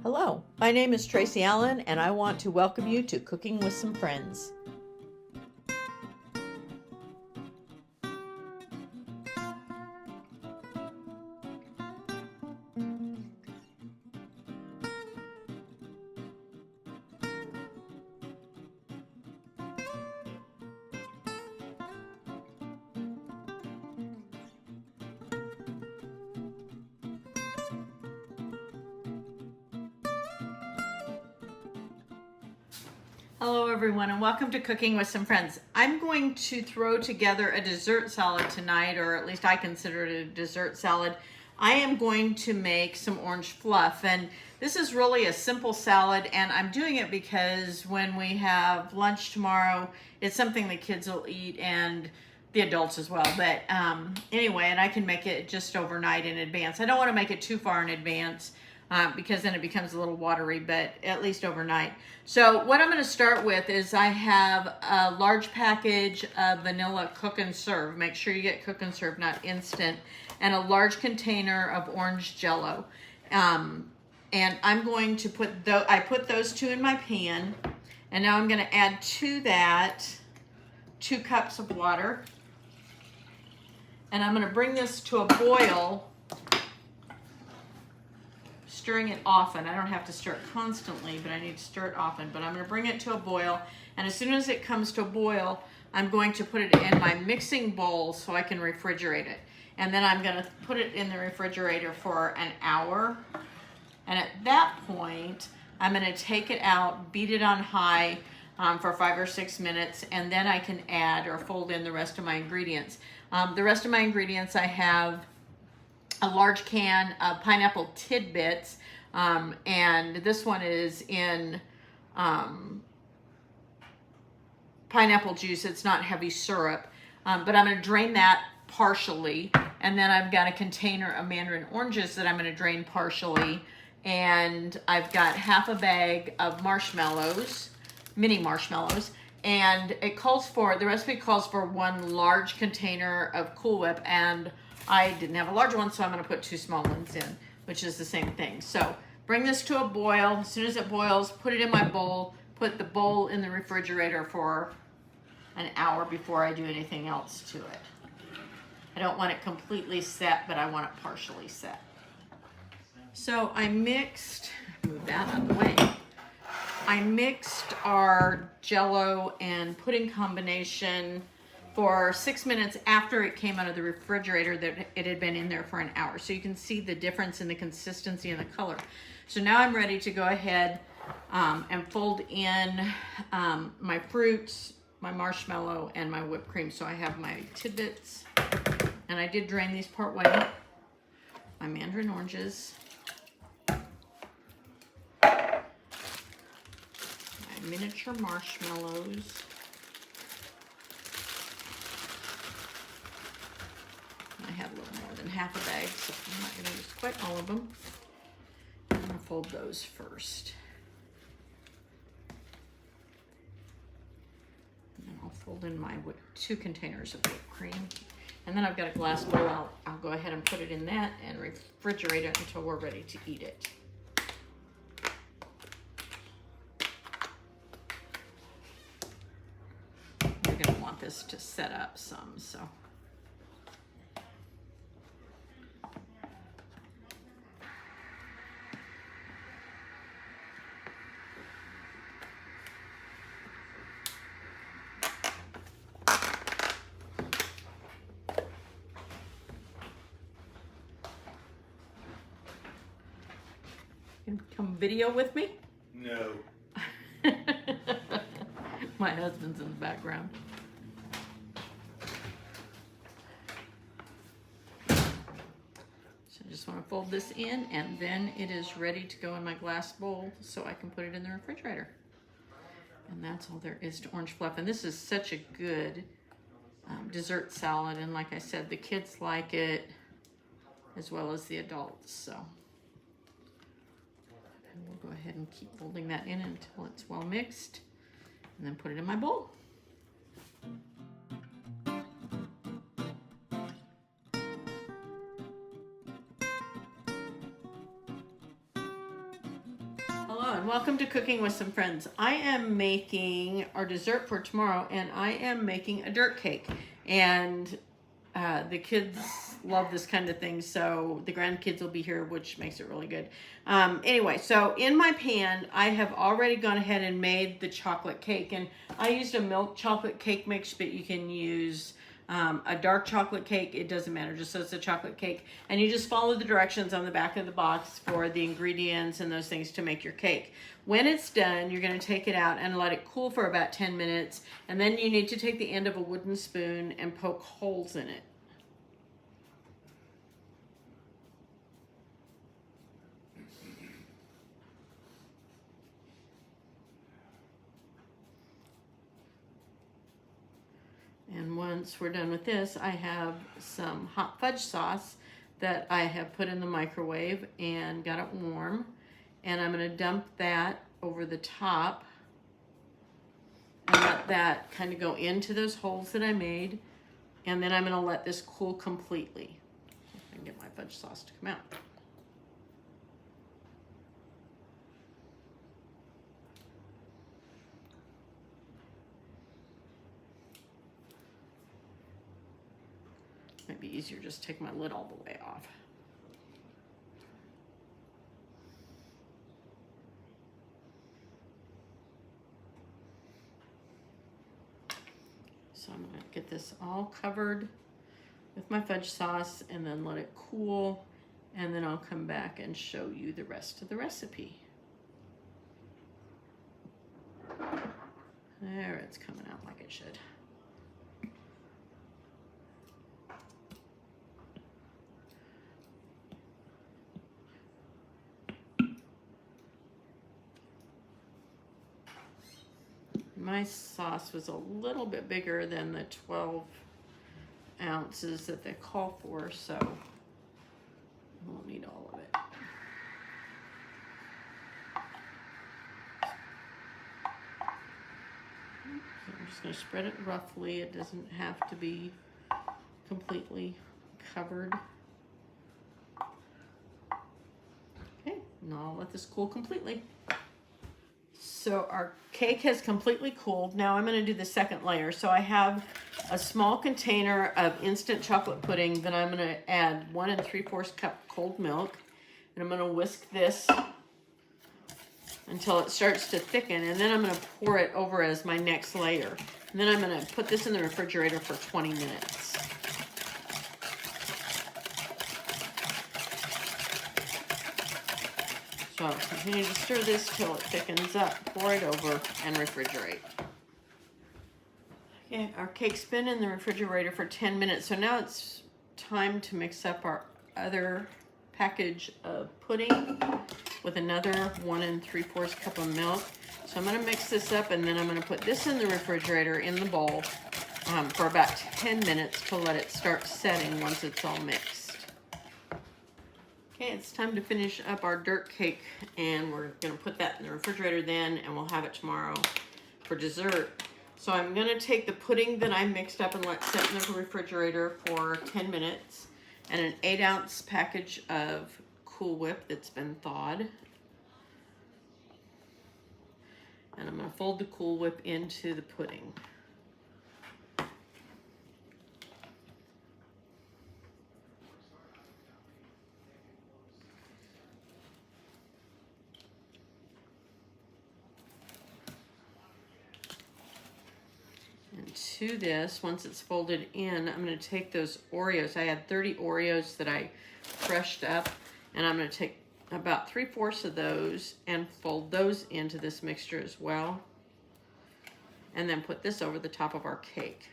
Hello, my name is Tracy Allen, and I want to welcome you to Cooking with Some Friends. Hello everyone, and welcome to Cooking with Some Friends. I'm going to throw together a dessert salad tonight, or at least I consider it a dessert salad. I am going to make some orange fluff, and this is really a simple salad, and I'm doing it because when we have lunch tomorrow, it's something the kids will eat and the adults as well. But anyway, and I can make it just overnight in advance. I don't want to make it too far in advance because then it becomes a little watery, but at least overnight. So what I'm going to start with is I have a large package of vanilla cook and serve. Make sure you get cook and serve, not instant. And a large container of orange jello. And I'm going to put I put those two in my pan. And now I'm going to add to that 2 cups of water. And I'm going to bring this to a boil, stirring it often. I don't have to stir it constantly, but I need to stir it often. But I'm going to bring it to a boil, and as soon as it comes to a boil, I'm going to put it in my mixing bowl so I can refrigerate it. And then I'm going to put it in the refrigerator for an hour. And at that point, I'm going to take it out, beat it on high for 5 or 6 minutes, and then I can add or fold in the rest of my ingredients. The rest of my ingredients, I have a large can of pineapple tidbits, and this one is in pineapple juice. It's not heavy syrup, but I'm going to drain that partially, and then I've got a container of mandarin oranges that I'm going to drain partially, and I've got half a bag of marshmallows, mini marshmallows, and the recipe calls for 1 large container of Cool Whip, and I didn't have a large one, so I'm going to put 2 small ones in, which is the same thing. So bring this to a boil. As soon as it boils, put it in my bowl. Put the bowl in the refrigerator for an hour before I do anything else to it. I don't want it completely set, but I want it partially set. So I mixed, move that out of the way. I mixed our Jello and pudding combination for 6 minutes after it came out of the refrigerator that it had been in there for an hour. So you can see the difference in the consistency and the color. So now I'm ready to go ahead and fold in my fruits, my marshmallow, and my whipped cream. So I have my tidbits, and I did drain these part way, my mandarin oranges, my miniature marshmallows, I had a little more than half a bag, so I'm not going to use quite all of them. I'm going to fold those first. And then I'll fold in my 2 containers of whipped cream. And then I've got a glass bowl. I'll go ahead and put it in that and refrigerate it until we're ready to eat it. You're going to want this to set up some, so. Come video with me? No. My husband's in the background. So I just want to fold this in, and then it is ready to go in my glass bowl so I can put it in the refrigerator. And that's all there is to orange fluff. And this is such a good dessert salad, and like I said, the kids like it as well as the adults. So. And we'll go ahead and keep folding that in until it's well mixed, and then put it in my bowl. and welcome to Cooking with Some Friends. I am making our dessert for tomorrow, and I am making a dirt cake. And the kids love this kind of thing, so the grandkids will be here, which makes it really good. Anyway, so in my pan, I have already gone ahead and made the chocolate cake, and I used a milk chocolate cake mix, but you can use a dark chocolate cake. It doesn't matter, just so it's a chocolate cake. And you just follow the directions on the back of the box for the ingredients and those things to make your cake. When it's done, you're going to take it out and let it cool for about 10 minutes. And then you need to take the end of a wooden spoon and poke holes in it. And once we're done with this, I have some hot fudge sauce that I have put in the microwave and got it warm. And I'm going to dump that over the top and let that kind of go into those holes that I made. And then I'm going to let this cool completely. I can get my fudge sauce to come out. Might be easier just take my lid all the way off. So I'm going to get this all covered with my fudge sauce and then let it cool, and then I'll come back and show you the rest of the recipe. There, it's coming out like it should. My sauce was a little bit bigger than the 12 ounces that they call for, so I won't need all of it. So I'm just going to spread it roughly. It doesn't have to be completely covered. Okay, now I'll let this cool completely. So our cake has completely cooled. Now I'm going to do the second layer. So I have a small container of instant chocolate pudding that I'm going to add 1 3/4 cup cold milk. And I'm going to whisk this until it starts to thicken. And then I'm going to pour it over as my next layer. And then I'm going to put this in the refrigerator for 20 minutes. So continue to stir this till it thickens up, pour it over, and refrigerate. Okay, our cake's been in the refrigerator for 10 minutes, so now it's time to mix up our other package of pudding with another 1 3/4 cup of milk. So I'm going to mix this up, and then I'm going to put this in the refrigerator in the bowl for about 10 minutes to let it start setting once it's all mixed. Okay, it's time to finish up our dirt cake, and we're going to put that in the refrigerator then, and we'll have it tomorrow for dessert. So I'm going to take the pudding that I mixed up and let sit in the refrigerator for 10 minutes, and an 8-ounce package of Cool Whip that's been thawed. And I'm going to fold the Cool Whip into the pudding. To this, once it's folded in, I'm going to take those Oreos. I had 30 Oreos that I crushed up, and I'm going to take about 3/4 of those and fold those into this mixture as well, and then put this over the top of our cake.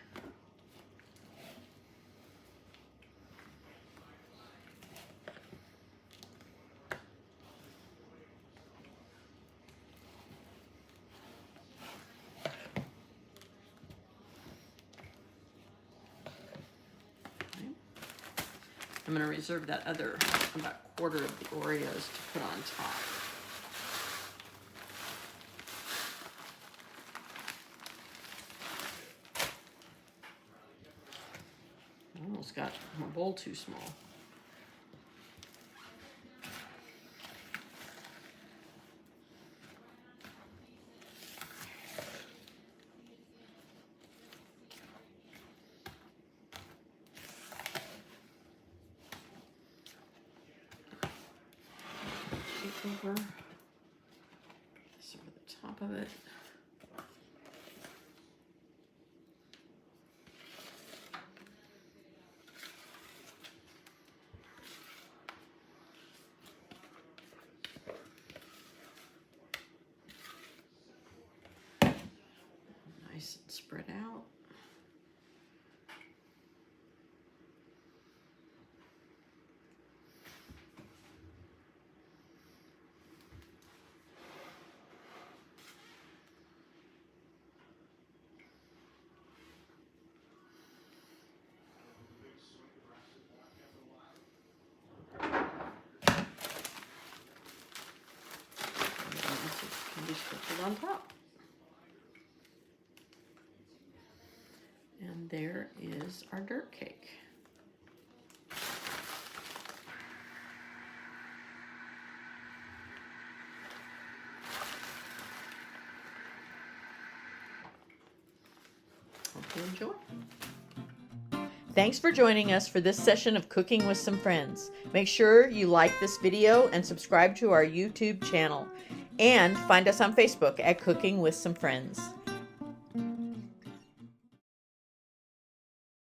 I'm going to reserve that other about 1/4 of the Oreos to put on top. I almost got my bowl too small. over the top of it. Nice and spread out. Can be sprinkled on top. And there is our dirt cake. Hope you enjoy. Thanks for joining us for this session of Cooking with Some Friends. Make sure you like this video and subscribe to our YouTube channel. And find us on Facebook at Cooking with Some Friends.